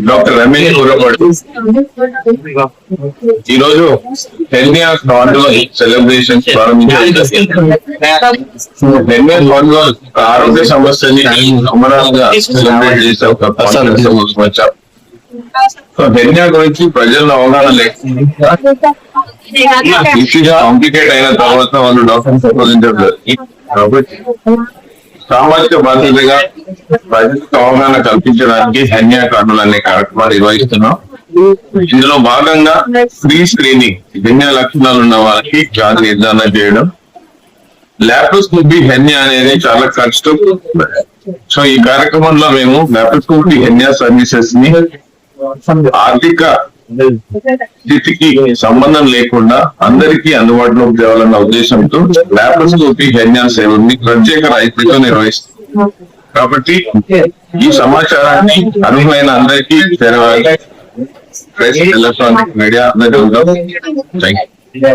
Doctor Ramesh గురపాటి. ఈరోజు హెల్నియా Carnival celebrations ప్రారంభించారు. హెల్నియా Carnival ఆరోగ్య సమస్యని సంబరాలుగా సెలబ్రేట్ చేసే ఒక వచ్చారు. హెల్నియా గురించి ప్రజల్లో అవగాహన లేకుండా ఇష్యూగా కాంప్లికేట్ అయిన తర్వాత వాళ్ళు డాక్టర్ సంప్రదించారు. కాబట్టి సామాజిక బాధ్యతగా ప్రజలకు అవగాహన కల్పించడానికి హెల్నియా కార్నివల్ అనే కార్యక్రమాలు నిర్వహిస్తున్నాం. ఇందులో భాగంగా ఫ్రీ స్క్రీనింగ్, హెల్నియా లక్షణాలు ఉన్న వారికి వ్యాధి నిర్ధారణ చేయడం, లాప్రోస్కోపీ హెల్నియా అనేది చాలా కష్టం. సో ఈ కార్యక్రమంలో మేము లాప్రోస్కోపీ హెల్నియా సర్వీసెస్ ని ఆర్థిక స్థితికి సంబంధం లేకుండా అందరికీ అందుబాటులోకి తేవాలన్న ఉద్దేశంతో లాప్రోస్కోపీ హెల్నియా సేవల్ని ప్రత్యేక రాయితీతో నిర్వహిస్తుంది. కాబట్టి ఈ సమాచారాన్ని అర్హులైన అందరికీ చేరవాలి. ప్రెస్, ఎలక్ట్రానిక్ మీడియా అందరికీ ఉంటాం. Thank you.